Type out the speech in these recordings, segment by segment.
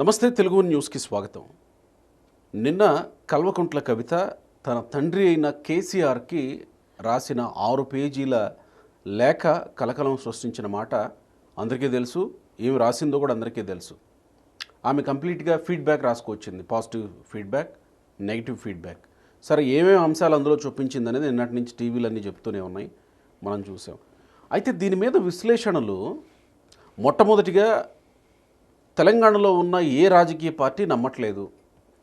నమస్తే తెలుగు న్యూస్కి స్వాగతం. నిన్న కల్వకుంట్ల కవిత తన తండ్రి అయిన కేసీఆర్కి రాసిన 6 పేజీల లేఖ కలకలం సృష్టించిన మాట అందరికీ తెలుసు. ఏమి రాసిందో కూడా అందరికీ తెలుసు. ఆమె కంప్లీట్గా ఫీడ్బ్యాక్ రాసుకొచ్చింది. Positive feedback, negative feedback. సరే, ఏమేమి అంశాలు అందులో చూపించింది అనేది నిన్నటి నుంచి టీవీలన్నీ చెప్తూనే ఉన్నాయి, మనం చూసాం. అయితే దీని మీద విశ్లేషణలు మొట్టమొదటిగా తెలంగాణలో ఉన్న ఏ రాజకీయ పార్టీ నమ్మట్లేదు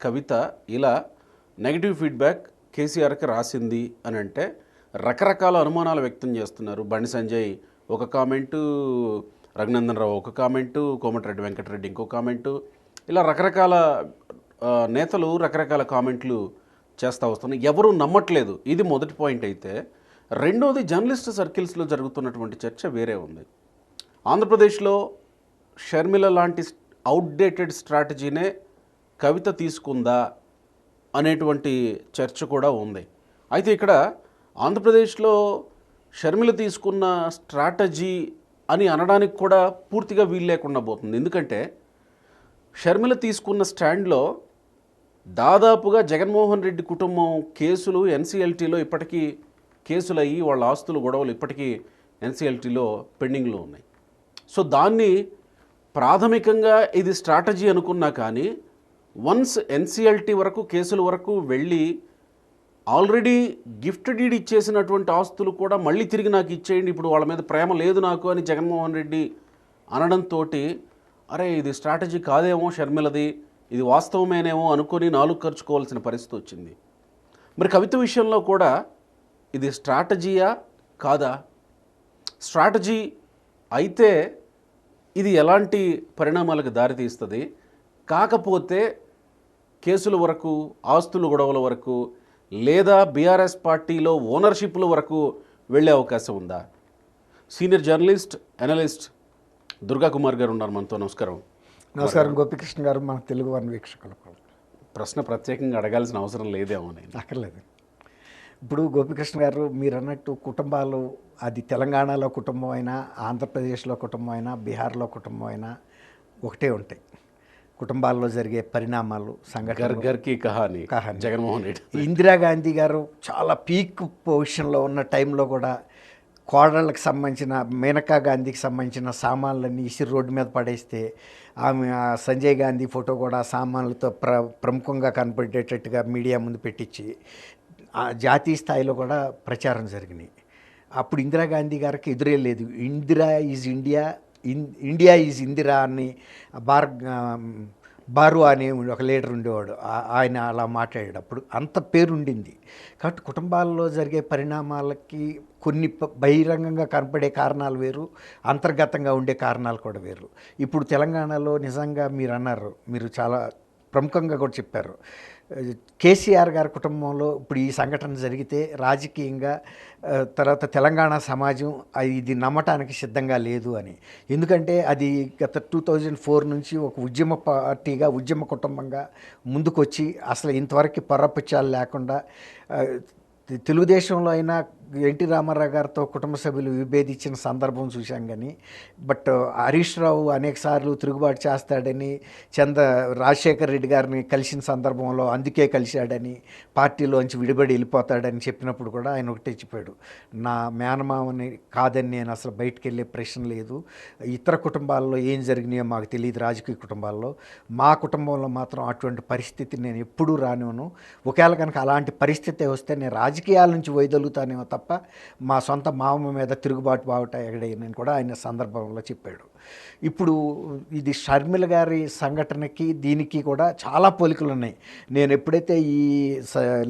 కవిత ఇలా నెగిటివ్ ఫీడ్బ్యాక్ కేసీఆర్కి రాసింది అని అంటే రకరకాల అనుమానాలు వ్యక్తం చేస్తున్నారు. బండి సంజయ్ ఒక కామెంటు, రఘునందన్ రావు ఒక కామెంటు, కోమటిరెడ్డి వెంకటరెడ్డి ఇంకో కామెంటు, ఇలా రకరకాల నేతలు రకరకాల కామెంట్లు చేస్తూ వస్తున్నారు. ఎవరు నమ్మట్లేదు. ఇది మొదటి పాయింట్. అయితే రెండోది, జర్నలిస్ట్ సర్కిల్స్లో జరుగుతున్నటువంటి చర్చ వేరే ఉంది. ఆంధ్రప్రదేశ్లో షర్మిల లాంటి అవుట్డేటెడ్ స్ట్రాటజీనే కవిత తీసుకుందా అనేటువంటి చర్చ కూడా ఉంది. అయితే ఇక్కడ ఆంధ్రప్రదేశ్లో షర్మిల తీసుకున్న స్ట్రాటజీ అని అనడానికి కూడా పూర్తిగా వీలు లేకుండా పోతుంది. ఎందుకంటే షర్మిల తీసుకున్న స్టాండ్లో దాదాపుగా జగన్మోహన్ రెడ్డి కుటుంబం కేసులు ఎన్సీఎల్టీలో ఇప్పటికీ కేసులు అయ్యి వాళ్ళ ఆస్తులు గొడవలు ఇప్పటికీ ఎన్సీఎల్టీలో పెండింగ్లో ఉన్నాయి. సో దాన్ని ప్రాథమికంగా ఇది స్ట్రాటజీ అనుకున్నా కానీ వన్స్ ఎన్సీఎల్టీ వరకు కేసుల వరకు వెళ్ళి ఆల్రెడీ గిఫ్ట్ డీడ్ ఇచ్చేసినటువంటి ఆస్తులు కూడా మళ్ళీ తిరిగి నాకు ఇచ్చేయండి, ఇప్పుడు వాళ్ళ మీద ప్రేమ లేదు నాకు అని జగన్మోహన్ రెడ్డి అనడంతో అరే ఇది స్ట్రాటజీ కాదేమో షర్మిలది, ఇది వాస్తవమేనేమో అనుకొని నాలుగు ఖర్చుకోవాల్సిన పరిస్థితి వచ్చింది. మరి కవిత విషయంలో కూడా ఇది స్ట్రాటజీయా కాదా? స్ట్రాటజీ అయితే ఇది ఎలాంటి పరిణామాలకు దారితీస్తుంది? కాకపోతే కేసుల వరకు, ఆస్తుల గొడవల వరకు, లేదా బీఆర్ఎస్ పార్టీలో ఓనర్షిప్ల వరకు వెళ్ళే అవకాశం ఉందా? Senior journalist, analyst Durga Kumar గారు ఉన్నారు మనతో. నమస్కారం. నమస్కారం గోపికృష్ణ గారు, మన తెలుగు వన్ వీక్షకులకు. ప్రశ్న ప్రత్యేకంగా అడగాల్సిన అవసరం లేదేమో. నేను అక్కర్లేదు. ఇప్పుడు గోపికృష్ణ గారు మీరు అన్నట్టు కుటుంబాలు, అది తెలంగాణలో కుటుంబం అయినా, ఆంధ్రప్రదేశ్లో కుటుంబం అయినా, బీహార్లో కుటుంబం అయినా ఒకటే ఉంటాయి. కుటుంబాల్లో జరిగే పరిణామాలు, సంఘటనలు. గర్కి కహాని జగన్మోహన్ రెడ్డి. ఇందిరాగాంధీ గారు చాలా పీక్ పొజిషన్లో ఉన్న టైంలో కూడా కోడళ్ళకి సంబంధించిన, మేనకా గాంధీకి సంబంధించిన సామాన్లన్నీ ఇసిరి రోడ్డు మీద పడేస్తే ఆమె సంజయ్ గాంధీ ఫోటో కూడా సామాన్లతో ప్రముఖంగా కనపడేటట్టుగా మీడియా ముందు పెట్టించి జాతీయ స్థాయిలో కూడా ప్రచారం జరిగినాయి. అప్పుడు ఇందిరాగాంధీ గారికి ఎదురే లేదు. Indira is India, India is Indira అని బారు అనే ఒక లీడర్ ఉండేవాడు. ఆయన అలా మాట్లాడాడు. అప్పుడు అంత పేరుండింది. కాబట్టి కుటుంబాల్లో జరిగే పరిణామాలకి కొన్ని బహిరంగంగా కనపడే కారణాలు వేరు, అంతర్గతంగా ఉండే కారణాలు కూడా వేరు. ఇప్పుడు తెలంగాణలో నిజంగా మీరు అన్నారు, మీరు చాలా ప్రముఖంగా కూడా చెప్పారు, కేసీఆర్ గారి కుటుంబంలో ఇప్పుడు ఈ సంఘటన జరిగితే రాజకీయంగా తర్వాత తెలంగాణ సమాజం ఇది నమ్మటానికి సిద్ధంగా లేదు అని. ఎందుకంటే అది గత 2004 నుంచి ఒక ఉద్యమ పార్టీగా, ఉద్యమ కుటుంబంగా ముందుకొచ్చి అసలు ఇంతవరకు పొరపచ్చాలు లేకుండా తెలుగుదేశంలో అయినా ఎన్టీ రామారావు గారితో కుటుంబ సభ్యులు విభేదించిన సందర్భం చూశాం. కానీ బట్ హరీష్ రావు అనేకసార్లు తిరుగుబాటు చేస్తాడని, రాజశేఖర్ రెడ్డి గారిని కలిసిన సందర్భంలో అందుకే కలిశాడని, పార్టీలోంచి విడిబడి వెళ్ళిపోతాడని చెప్పినప్పుడు కూడా ఆయన ఒకటే చెప్పాడు, నా మేనమామని కాదని నేను అసలు బయటికి వెళ్ళే ప్రశ్న లేదు. ఇతర కుటుంబాల్లో ఏం జరిగినాయో మాకు తెలియదు, రాజకీయ కుటుంబాల్లో. మా కుటుంబంలో మాత్రం అటువంటి పరిస్థితి నేను ఎప్పుడూ రానివ్వను. ఒకవేళ కనుక అలాంటి పరిస్థితి వస్తే నేను రాజకీయాల నుంచి వైదొలుగుతానేమో తప్ప మా సొంత మామ మీద తిరుగుబాటు బావుట ఎగడేయనని కూడా ఆయన సందర్భంలో చెప్పాడు. ఇప్పుడు ఇది షర్మిల గారి సంఘటనకి దీనికి కూడా చాలా పోలికలు ఉన్నాయి. నేను ఎప్పుడైతే ఈ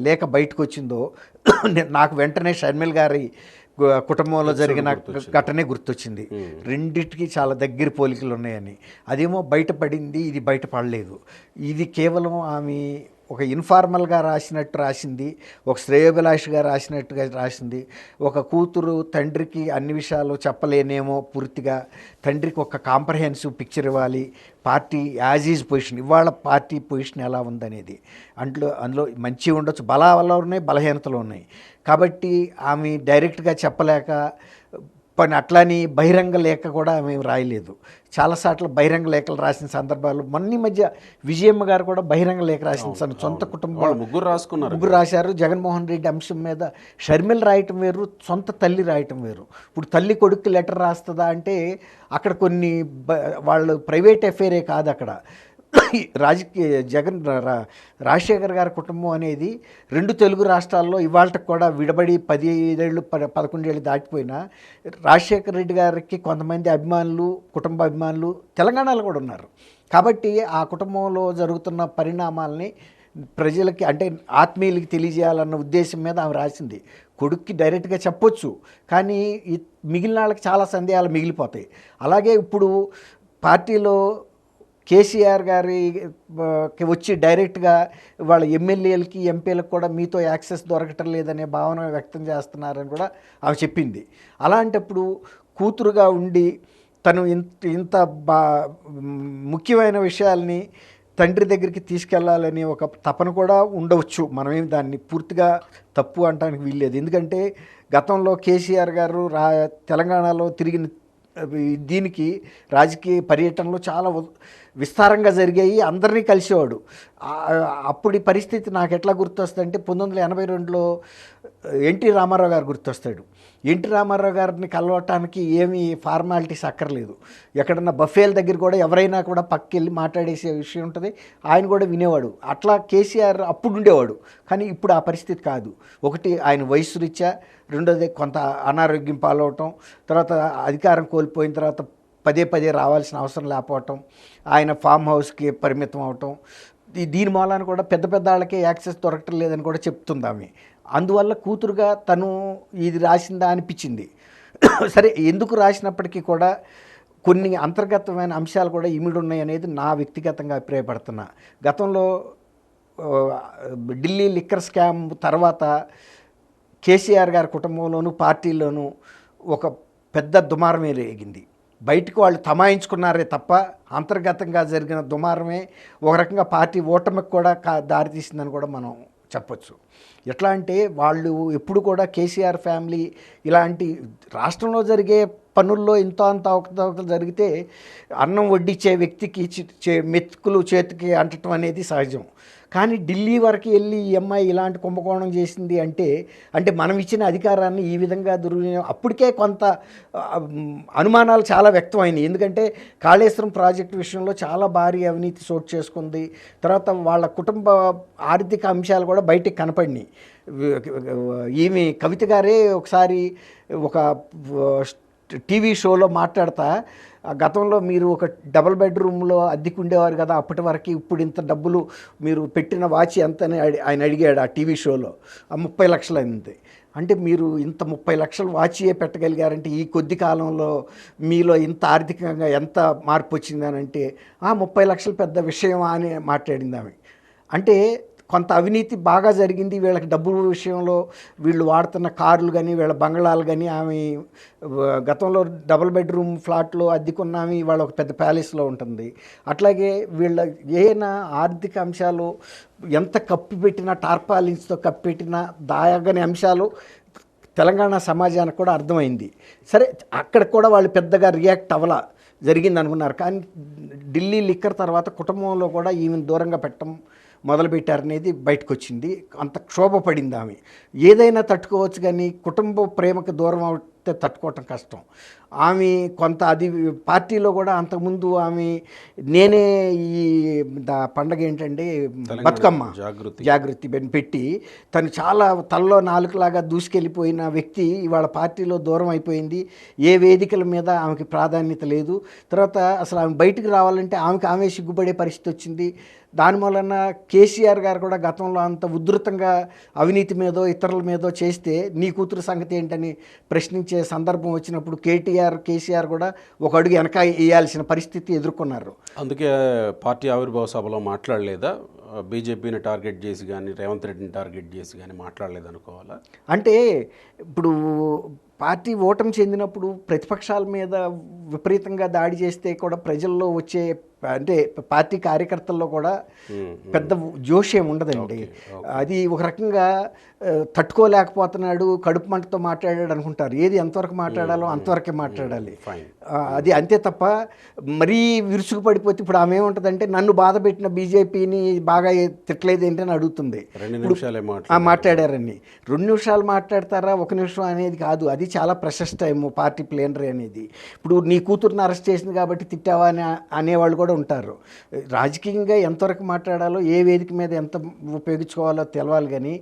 లేఖ బయటకు వచ్చిందో నాకు వెంటనే షర్మిల గారి కుటుంబంలో జరిగిన ఘటనే గుర్తొచ్చింది. రెండిటికి చాలా దగ్గర పోలికలు ఉన్నాయని. అదేమో బయటపడింది, ఇది బయటపడలేదు. ఇది కేవలం ఆమె ఒక ఇన్ఫార్మల్గా రాసినట్టు రాసింది, ఒక శ్రేయోభిలాష్గా రాసినట్టుగా రాసింది. ఒక కూతురు తండ్రికి అన్ని విషయాలు చెప్పలేనేమో పూర్తిగా, తండ్రికి ఒక కాంప్రహెన్సివ్ పిక్చర్ ఇవ్వాలి, పార్టీ యాజ్ ఈజ్ పొజిషన్, ఇవాళ పార్టీ పొజిషన్ ఎలా ఉందనేది. అందులో మంచి ఉండొచ్చు, బలాలు ఉన్నాయి, బలహీనతలు ఉన్నాయి. కాబట్టి ఆమె డైరెక్ట్గా చెప్పలేక పని అట్లాని బహిరంగ లేఖ కూడా మేము రాయలేదు. చాలాసార్లు బహిరంగ లేఖలు రాసిన సందర్భాలు మొన్న ఈ మధ్య విజయమ్మ గారు కూడా బహిరంగ లేఖ రాసిన సొంత కుటుంబం వాళ్ళు ముగ్గురు రాసుకున్నారు. ముగ్గురు రాశారు. జగన్మోహన్ రెడ్డి అంశం మీద షర్మిల రాయటం వేరు, సొంత తల్లి రాయటం వేరు. ఇప్పుడు తల్లి కొడుకు లెటర్ రాస్తుందా అంటే అక్కడ కొన్ని వాళ్ళు ప్రైవేట్ అఫేరే కాదు. అక్కడ రాజకీయ రాజశేఖర్ గారి కుటుంబం అనేది 2 తెలుగు రాష్ట్రాల్లో ఇవాళకి కూడా విడబడి 15 ఏళ్ళు 11 ఏళ్ళు దాటిపోయినా రాజశేఖర్ రెడ్డి గారికి కొంతమంది అభిమానులు, కుటుంబ అభిమానులు తెలంగాణలో కూడా ఉన్నారు. కాబట్టి ఆ కుటుంబంలో జరుగుతున్న పరిణామాలని ప్రజలకి అంటే ఆత్మీయులకి తెలియజేయాలన్న ఉద్దేశం మీద ఆమె రాసింది. కొడుక్కి డైరెక్ట్గా చెప్పొచ్చు, కానీ మిగిలిన వాళ్ళకి చాలా సందేహాలు మిగిలిపోతాయి. అలాగే ఇప్పుడు పార్టీలో కేసీఆర్ గారికి వచ్చి డైరెక్ట్గా వాళ్ళ ఎమ్మెల్యేలకి, ఎంపీలకు కూడా మీతో యాక్సెస్ దొరకటం లేదనే భావన వ్యక్తం చేస్తున్నారని కూడా ఆమె చెప్పింది. అలాంటప్పుడు కూతురుగా ఉండి తను ఇంత ముఖ్యమైన విషయాల్ని తండ్రి దగ్గరికి తీసుకెళ్లాలని ఒక తపన కూడా ఉండవచ్చు. మనమేం దాన్ని పూర్తిగా తప్పు అనడానికి వీల్లేదు. ఎందుకంటే గతంలో కేసీఆర్ గారు తెలంగాణలో తిరిగిన దీనికి రాజకీయ పర్యటనలు చాలా విస్తారంగా జరిగాయి. అందరినీ కలిసేవాడు. అప్పటి పరిస్థితి నాకు ఎట్లా గుర్తొస్తుందంటే 1982లో ఎన్టీ రామారావు గారు గుర్తొస్తాడు. ఎన్టీ రామారావు గారిని కలవటానికి ఏమీ ఫార్మాలిటీస్ అక్కర్లేదు. ఎక్కడన్నా బఫేల దగ్గర కూడా ఎవరైనా కూడా పక్కకెళ్ళి మాట్లాడేసే విషయం ఉంటుంది. ఆయన కూడా వినేవాడు. అట్లా కేసీఆర్ అప్పుడు ఉండేవాడు. కానీ ఇప్పుడు ఆ పరిస్థితి కాదు. ఒకటి ఆయన వయసు రీత్యా, రెండోది కొంత అనారోగ్యం పాలవటం, తర్వాత అధికారం కోల్పోయిన తర్వాత పదే రావాల్సిన అవసరం లేకపోవటం, ఆయన ఫామ్ హౌస్కి పరిమితం అవటం, దీని మూలాన కూడా పెద్ద వాళ్ళకే యాక్సెస్ దొరకటం లేదని కూడా చెప్తుంది ఆమె. అందువల్ల కూతురుగా తను ఇది రాసిందా అనిపించింది. సరే, ఎందుకు రాసినప్పటికీ కూడా కొన్ని అంతర్గతమైన అంశాలు కూడా ఇమిడున్నాయి అనేది నా వ్యక్తిగతంగా అభిప్రాయపడుతున్నా. గతంలో ఢిల్లీ లిక్కర్ స్కామ్ తర్వాత కేసీఆర్ గారి కుటుంబంలోనూ పార్టీలోనూ ఒక పెద్ద దుమారమే రేగింది. బయటకు వాళ్ళు తమాయించుకున్నారే తప్ప అంతర్గతంగా జరిగిన దుమారమే ఒక రకంగా పార్టీ ఓటమికి కూడా దారితీసిందని కూడా మనం చెప్పొచ్చు. ఎట్లా అంటే వాళ్ళు ఎప్పుడు కూడా కేసీఆర్ ఫ్యామిలీ ఇలాంటి రాష్ట్రంలో జరిగే పనుల్లో ఇంత అంత అవకతవకలు జరిగితే అన్నం వడ్డించే వ్యక్తికి మెతుకులు చేతికి అంటడం అనేది సహజం. కానీ ఢిల్లీ వరకు వెళ్ళి ఈ అమ్మాయి ఇలాంటి కుంభకోణం చేసింది అంటే మనం ఇచ్చిన అధికారాన్ని ఈ విధంగా దుర్వినియోగం, అప్పటికే కొంత అనుమానాలు చాలా వ్యక్తమైనాయి. ఎందుకంటే కాళేశ్వరం ప్రాజెక్టు విషయంలో చాలా భారీ అవినీతి చోటు చేసుకుంది. తర్వాత వాళ్ళ కుటుంబ ఆర్థిక అంశాలు కూడా బయటికి కనపడినాయి. ఈమె కవిత గారే ఒకసారి ఒక టీవీ షోలో మాట్లాడతా, గతంలో మీరు ఒక డబుల్ బెడ్రూమ్లో అద్దెకు ఉండేవారు కదా, అప్పటి వరకు ఇప్పుడు ఇంత డబ్బులు మీరు పెట్టిన వాచ్ ఎంత అని ఆయన అడిగాడు ఆ టీవీ షోలో. 30 లక్షలు అయింది. అంటే మీరు ఇంత 30 లక్షలు వాచియే పెట్టగలిగారంటే ఈ కొద్ది కాలంలో మీలో ఇంత ఆర్థికంగా ఎంత మార్పు వచ్చిందని అంటే 30 లక్షలు పెద్ద విషయమా అని మాట్లాడింది ఆమె. అంటే కొంత అవినీతి బాగా జరిగింది వీళ్ళకి డబ్బు విషయంలో. వీళ్ళు వాడుతున్న కార్లు కానీ వీళ్ళ బంగళాలు కానీ, ఆమె గతంలో డబుల్ బెడ్రూమ్ ఫ్లాట్లో అద్దెకున్నామి ఇవాళ ఒక పెద్ద ప్యాలెస్లో ఉంటుంది. అట్లాగే వీళ్ళ ఏనా ఆర్థిక అంశాలు ఎంత కప్పిపెట్టినా, టార్పాలిన్స్తో కప్పిపెట్టినా దాయగని అంశాలు తెలంగాణ సమాజానికి కూడా అర్థమైంది. సరే, అక్కడ కూడా వాళ్ళు పెద్దగా రియాక్ట్ అవ్వలా, జరిగింది అనుకున్నారు. కానీ ఢిల్లీ లిక్కర్ తర్వాత కుటుంబంలో కూడా ఈమెను దూరంగా పెట్టడం మొదలుపెట్టారనేది బయటకు వచ్చింది. అంత క్షోభపడింది ఆమె. ఏదైనా తట్టుకోవచ్చు, కానీ కుటుంబ ప్రేమకు దూరం అవుతే తట్టుకోవటం కష్టం. ఆమె కొంత అది పార్టీలో కూడా అంతకుముందు ఆమె నేనే ఈ పండగ ఏంటంటే బతుకమ్మ జాగృతి పెట్టి తను చాలా తల్లో నాలుగులాగా దూసుకెళ్ళిపోయిన వ్యక్తి ఇవాళ పార్టీలో దూరం అయిపోయింది. ఏ వేదికల మీద ఆమెకి ప్రాధాన్యత లేదు. తర్వాత అసలు ఆమె బయటకు రావాలంటే ఆమె సిగ్గుపడే పరిస్థితి వచ్చింది. దాని వలన కేసీఆర్ గారు కూడా గతంలో అంత ఉధృతంగా అవినీతి మీదో ఇతరుల మీదో చేస్తే నీ కూతురు సంగతి ఏంటని ప్రశ్నించే సందర్భం వచ్చినప్పుడు కేసీఆర్ కూడా ఒక అడుగు వెనక వేయాల్సిన పరిస్థితి ఎదుర్కొన్నారు. అందుకే పార్టీ ఆవిర్భావ సభలో మాట్లాడలేదా? బీజేపీని టార్గెట్ చేసి కానీ రేవంత్ రెడ్డిని టార్గెట్ చేసి కానీ మాట్లాడలేదనుకోవాలా? అంటే ఇప్పుడు పార్టీ ఓటమి చెందినప్పుడు ప్రతిపక్షాల మీద విపరీతంగా దాడి చేస్తే కూడా ప్రజల్లో వచ్చే అంటే పార్టీ కార్యకర్తల్లో కూడా పెద్ద జోష్ ఏమి ఉండదండి. అది ఒక రకంగా తట్టుకోలేకపోతున్నాడు, కడుపు మంటతో మాట్లాడాడు అనుకుంటారు. ఏది ఎంతవరకు మాట్లాడాలో అంతవరకే మాట్లాడాలి. అది అంతే తప్ప మరీ విరుసుకు పడిపోతే ఇప్పుడు ఆమె ఏముంటుందంటే నన్ను బాధ పెట్టిన బీజేపీని బాగా తిట్టలేదు ఏంటి అని అడుగుతుంది. మాట్లాడారని 2 నిమిషాలు మాట్లాడతారా 1 నిమిషం అనేది కాదు, అది చాలా ప్రెషస్ టైము పార్టీ ప్లేనరీ అనేది. ఇప్పుడు నీ కూతురుని అరెస్ట్ చేసింది కాబట్టి తిట్టావా అని అనేవాళ్ళు కూడా ఉంటారు. రాజకీయంగా ఎంతవరకు మాట్లాడాలో ఏ వేదిక మీద ఎంత ఉపయోగించుకోవాలో తెలవాలి, కానీ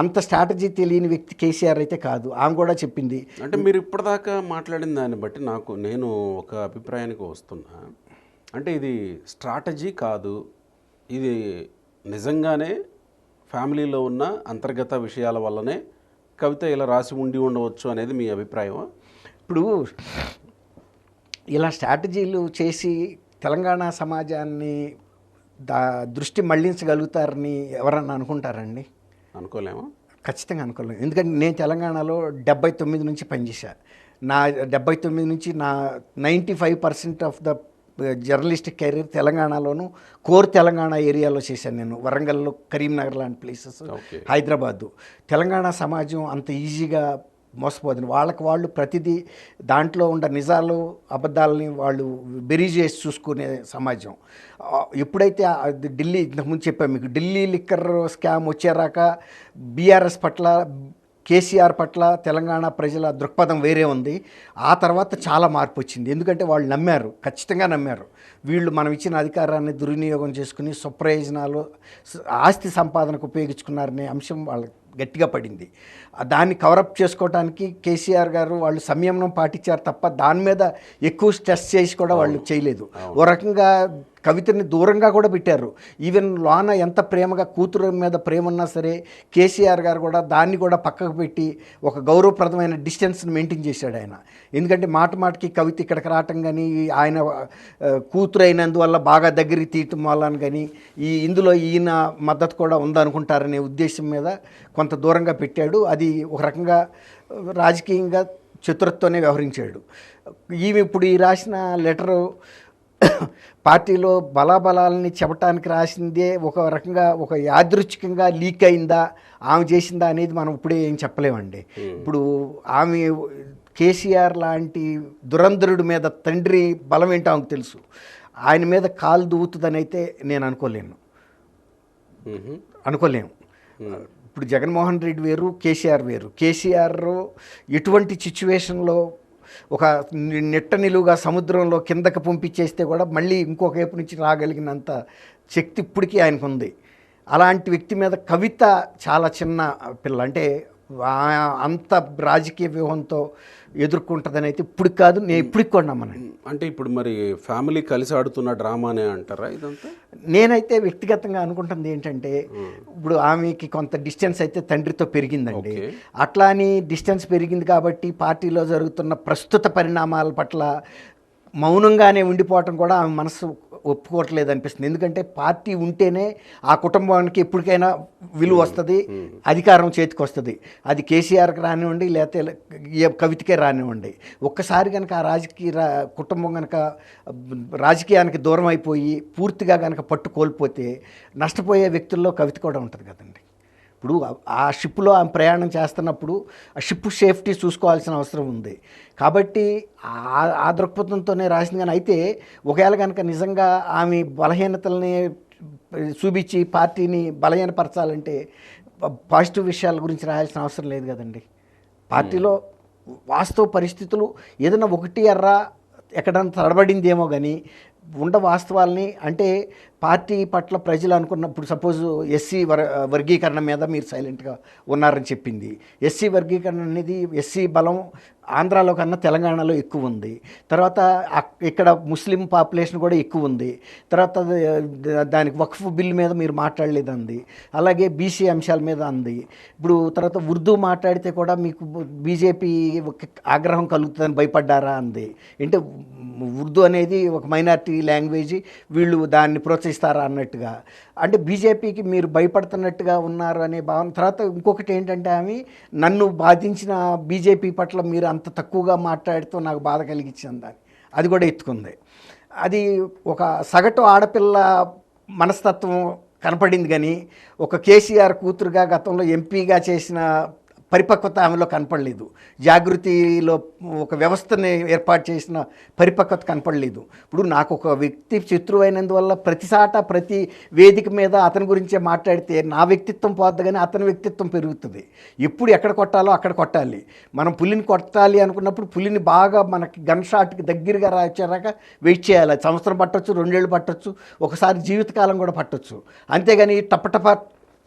అంత స్ట్రాటజీ తెలియని వ్యక్తి కేసీఆర్ అయితే కాదు. ఆమె కూడా చెప్పింది. అంటే మీరు ఇప్పటిదాకా మాట్లాడిన దాన్ని బట్టి నేను ఒక అభిప్రాయానికి వస్తున్నా. అంటే ఇది స్ట్రాటజీ కాదు, ఇది నిజంగానే ఫ్యామిలీలో ఉన్న అంతర్గత విషయాల వల్లనే కవిత ఇలా రాసి ఉండవచ్చు అనేది మీ అభిప్రాయమా? ఇప్పుడు ఇలా స్ట్రాటజీలు చేసి తెలంగాణ సమాజాన్ని దృష్టి మళ్లించగలుగుతారని ఎవరన్నా అనుకుంటారండి? అనుకోలేమా? ఖచ్చితంగా అనుకోలేము. ఎందుకంటే నేను తెలంగాణలో 79 నుంచి పనిచేశా. నా 79 నుంచి నా 95% ఆఫ్ ద జర్నలిస్టిక్ కెరీర్ తెలంగాణలోను, కోర్ తెలంగాణ ఏరియాలో చేశాను నేను. వరంగల్లో, కరీంనగర్ లాంటి ప్లేసెస్, హైదరాబాదు. తెలంగాణ సమాజం అంత ఈజీగా మోసపోతుంది. వాళ్ళు ప్రతిదీ దాంట్లో ఉన్న నిజాలు అబద్ధాలని వాళ్ళు బెరీ చేసి చూసుకునే సమాజం. ఎప్పుడైతే ఢిల్లీ, ఇంతకుముందు చెప్పాను మీకు, ఢిల్లీ లిక్కర్ స్కామ్ వచ్చేరాక బీఆర్ఎస్ పట్ల, కేసీఆర్ పట్ల తెలంగాణ ప్రజల దృక్పథం వేరే ఉంది. ఆ తర్వాత చాలా మార్పు వచ్చింది. ఎందుకంటే వాళ్ళు నమ్మారు, ఖచ్చితంగా నమ్మారు, వీళ్ళు మనం ఇచ్చిన అధికారాన్ని దుర్వినియోగం చేసుకుని స్వప్రయోజనాలు, ఆస్తి సంపాదనకు ఉపయోగించుకున్నారనే అంశం వాళ్ళకి గట్టిగా పడింది. దాన్ని కవరప్ చేసుకోవడానికి కేసీఆర్ గారు వాళ్ళు సంయమనం పాటించారు తప్ప దాని మీద ఎక్కువ స్ట్రెస్ చేసి కూడా వాళ్ళు చేయలేదు. ఓ రకంగా కవితని దూరంగా కూడా పెట్టారు. ఈవెన్ లోన ఎంత ప్రేమగా కూతురు మీద ప్రేమ ఉన్నా సరే కేసీఆర్ గారు కూడా దాన్ని కూడా పక్కకు పెట్టి ఒక గౌరవప్రదమైన డిస్టెన్స్ని మెయింటైన్ చేశాడు ఆయన. ఎందుకంటే మాటికి కవిత ఇక్కడికి రావటం కానీ, ఆయన కూతురు అయినందువల్ల బాగా దగ్గరికి తీయటం వల్ల కానీ ఇందులో ఈయన మద్దతు కూడా ఉందనుకుంటారనే ఉద్దేశం మీద కొంత దూరంగా పెట్టాడు. అది ఒక రకంగా రాజకీయంగా చతురతతోనే వ్యవహరించాడు. ఈమె ఇప్పుడు ఈ రాసిన లెటరు పార్టీలో బలాబలాలని చెప్పటానికి రాసిందే, ఒక రకంగా ఒక యాదృచ్ఛికంగా లీక్ అయిందా, ఆమె చేసిందా అనేది మనం ఇప్పుడే ఏం చెప్పలేమండి. ఇప్పుడు ఆమె కేసీఆర్ లాంటి దురంధరుడి మీద తండ్రి బలం ఏంటో ఆమెకు తెలుసు. ఆయన మీద కాలు దూవుతుందని అయితే నేను అనుకోలేము. ఇప్పుడు జగన్మోహన్ రెడ్డి వేరు, కేసీఆర్ వేరు. కేసీఆర్ ఎటువంటి సిచ్యువేషన్లో ఒక నెట్ట నిలువుగా సముద్రంలో కిందకి పంపించేస్తే కూడా మళ్ళీ ఇంకొక వైపు నుంచి రాగలిగినంత శక్తి ఇప్పటికీ ఆయనకు ఉంది. అలాంటి వ్యక్తి మీద కవిత చాలా చిన్న పిల్ల, అంటే అంత రాజకీయ వ్యూహంతో ఎదుర్కొంటుందని అయితే ఇప్పుడు కాదు, నేను ఇప్పటికి కూడా నమ్మను. అంటే ఇప్పుడు మరి ఫ్యామిలీ కలిసి ఆడుతున్న డ్రామానే అంటారా ఇదంతా? నేనైతే వ్యక్తిగతంగా అనుకుంటుంది ఏంటంటే, ఇప్పుడు ఆమెకి కొంత డిస్టెన్స్ అయితే తండ్రితో పెరిగిందండి. అట్లా అని డిస్టెన్స్ పెరిగింది కాబట్టి పార్టీలో జరుగుతున్న ప్రస్తుత పరిణామాల పట్ల మౌనంగానే ఉండిపోవటం కూడా ఆమె మనసు ఒప్పుకోవట్లేదు అనిపిస్తుంది. ఎందుకంటే పార్టీ ఉంటేనే ఆ కుటుంబానికి ఎప్పటికైనా విలువ వస్తుంది, అధికారం చేతికి వస్తుంది. అది కేసీఆర్కి రానివ్వండి, లేకపోతే కవితకే రానివ్వండి. ఒక్కసారి కనుక ఆ కుటుంబం కనుక రాజకీయానికి దూరం అయిపోయి పూర్తిగా కనుక పట్టు కోల్పోతే నష్టపోయే వ్యక్తుల్లో కవిత కూడా ఉంటుంది కదండి. ఇప్పుడు ఆ షిప్లో ఆమె ప్రయాణం చేస్తున్నప్పుడు ఆ షిప్ సేఫ్టీ చూసుకోవాల్సిన అవసరం ఉంది. కాబట్టి ఆ దృక్పథంతోనే రాసింది. కానీ అయితే ఒకవేళ కనుక నిజంగా ఆమె బలహీనతల్ని చూపించి పార్టీని బలహీనపరచాలంటే పాజిటివ్ విషయాల గురించి రాయాల్సిన అవసరం లేదు కదండి. పార్టీలో వాస్తవ పరిస్థితులు ఏదైనా ఒకటి ఎర్ర ఎక్కడన్నా తడబడిందేమో కానీ ఉండ వాస్తవాల్ని, అంటే పార్టీ పట్ల ప్రజలు అనుకున్నప్పుడు సపోజ్ ఎస్సీ వర్గీకరణ మీద మీరు సైలెంట్గా ఉన్నారని చెప్పింది. ఎస్సీ వర్గీకరణ అనేది, ఎస్సీ బలం ఆంధ్రాలో కన్నా తెలంగాణలో ఎక్కువ ఉంది. తర్వాత ఇక్కడ ముస్లిం పాపులేషన్ కూడా ఎక్కువ ఉంది. తర్వాత దానికి వక్ఫ్ బిల్ మీద మీరు మాట్లాడలేదు అంది. అలాగే బీసీ అంశాల మీద అంది. ఇప్పుడు తర్వాత ఉర్దూ మాట్లాడితే కూడా మీకు బీజేపీ ఆగ్రహం కలుగుతుందని భయపడ్డారా అంది. అంటే ఉర్దూ అనేది ఒక మైనారిటీ లాంగ్వేజ్, వీళ్ళు దాన్ని ప్రోత్సహిస్తారా అన్నట్టుగా, అంటే బీజేపీకి మీరు భయపడుతున్నట్టుగా ఉన్నారు అనే భావన. తర్వాత ఇంకొకటి ఏంటంటే, ఆమె నన్ను బాధించిన బీజేపీ పట్ల మీరు అంత తక్కువగా మాట్లాడుతూ నాకు బాధ కలిగించింది అని అది కూడా ఎత్తుకుంది. అది ఒక సగటు ఆడపిల్ల మనస్తత్వం కనపడింది, కానీ ఒక కేసీఆర్ కూతురుగా గతంలో ఎంపీగా చేసిన పరిపక్వత ఆమెలో కనపడలేదు. జాగృతిలో ఒక వ్యవస్థని ఏర్పాటు చేసిన పరిపక్వత కనపడలేదు. ఇప్పుడు నాకు ఒక వ్యక్తి శత్రువు అయినందువల్ల ప్రతిసాట ప్రతి వేదిక మీద అతని గురించే మాట్లాడితే నా వ్యక్తిత్వం పోద్ది, కానీ అతని వ్యక్తిత్వం పెరుగుతుంది. ఎప్పుడు ఎక్కడ కొట్టాలో అక్కడ కొట్టాలి. మనం పులిని కొట్టాలి అనుకున్నప్పుడు పులిని బాగా మనకి గన్ షాట్కి దగ్గరగా వచ్చాక వెయిట్ చేయాలి. సంవత్సరం పట్టొచ్చు, 2 ఏళ్ళు పట్టొచ్చు, ఒకసారి జీవితకాలం కూడా పట్టొచ్చు. అంతేగాని టపటప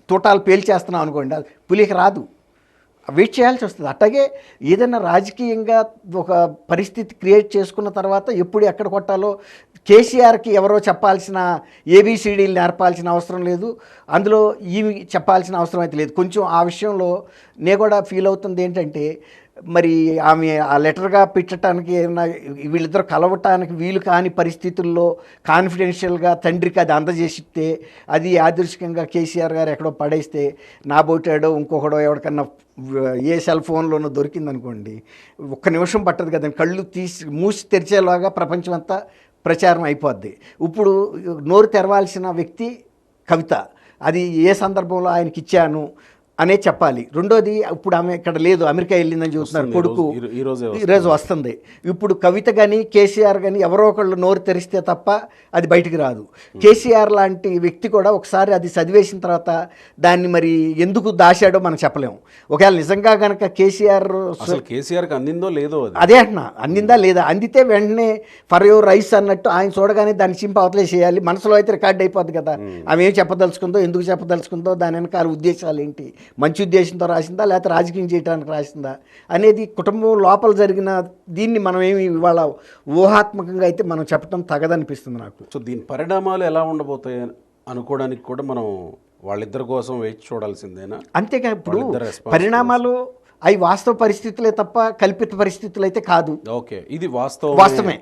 తూటాలు పేల్చేస్తున్నాం అనుకోండి, పులికి రాదు, వెయిట్ చేయాల్సి వస్తుంది. అట్లాగే ఏదైనా రాజకీయంగా ఒక పరిస్థితి క్రియేట్ చేసుకున్న తర్వాత ఎప్పుడు ఎక్కడ కొట్టాలో కేసీఆర్కి ఎవరో చెప్పాల్సిన ఏబిసిడీలు నేర్పాల్సిన అవసరం లేదు, అందులో ఈమె చెప్పాల్సిన అవసరం అయితే లేదు. కొంచెం ఆ విషయంలో నేను కూడా ఫీల్ అవుతుంది ఏంటంటే, మరి ఆమె ఆ లెటర్గా పెట్టడానికి ఏమైనా వీళ్ళిద్దరు కలవటానికి వీలు కాని పరిస్థితుల్లో కాన్ఫిడెన్షియల్గా తండ్రికి అది అందజేసిస్తే, అది యాదృష్టికంగా కేసీఆర్ గారు ఎక్కడో పడేస్తే, నా బోటాడో ఇంకొకడో ఎవరికన్నా ఏ సెల్ ఫోన్లోనో దొరికిందనుకోండి, ఒక్క నిమిషం పట్టదు కదండి, కళ్ళు మూసి తెరిచేలాగా ప్రపంచం అంతా ప్రచారం అయిపోద్ది. ఇప్పుడు నోరు తెరవాల్సిన వ్యక్తి కవిత, అది ఏ సందర్భంలో ఆయనకి ఇచ్చాను అనే చెప్పాలి. రెండోది, ఇప్పుడు ఆమె ఇక్కడ లేదు, అమెరికా వెళ్ళిందని చూస్తున్నారు, కొడుకు ఈరోజు వస్తుంది. ఇప్పుడు కవిత కానీ కేసీఆర్ కానీ ఎవరో ఒకళ్ళు నోరు తెరిస్తే తప్ప అది బయటికి రాదు. కేసీఆర్ లాంటి వ్యక్తి కూడా ఒకసారి అది చదివేసిన తర్వాత దాన్ని మరి ఎందుకు దాశాడో మనం చెప్పలేము. ఒకవేళ నిజంగా కనుక కేసీఆర్కి అందిందో లేదో, అదే అంటున్నా, అందిందా లేదా, అందితే వెంటనే ఫర్ యువర్ రైస్ అన్నట్టు ఆయన చూడగానే దాన్ని చింపి అవతలే చేయాలి. మనసులో అయితే రికార్డ్ అయిపోద్ది కదా, ఆమె ఏం చెప్పదలుచుకుందో, ఎందుకు చెప్పదలుచుకుందో, దాని వెనకాల ఉద్దేశాలు ఏంటి, మంచి ఉద్దేశంతో రాసిందా లేకపోతే రాజకీయం చేయడానికి రాసిందా అనేది కుటుంబం లోపల జరిగిన దీన్ని మనం ఏమి ఇవాళ ఊహాత్మకంగా అయితే మనం చెప్పడం తగదనిపిస్తుంది నాకు. సో దీని పరిణామాలు ఎలా ఉండబోతాయి అనుకోవడానికి కూడా మనం వాళ్ళిద్దరి కోసం వేచి చూడాల్సిందేనా? అంతేగా, ఇప్పుడు పరిణామాలు అవి వాస్తవ పరిస్థితులే తప్ప కల్పిత పరిస్థితులు అయితే కాదు. ఓకే, ఇది వాస్తవమే.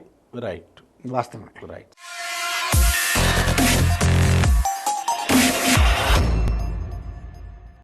రైట్, వాస్తవమే. రైట్.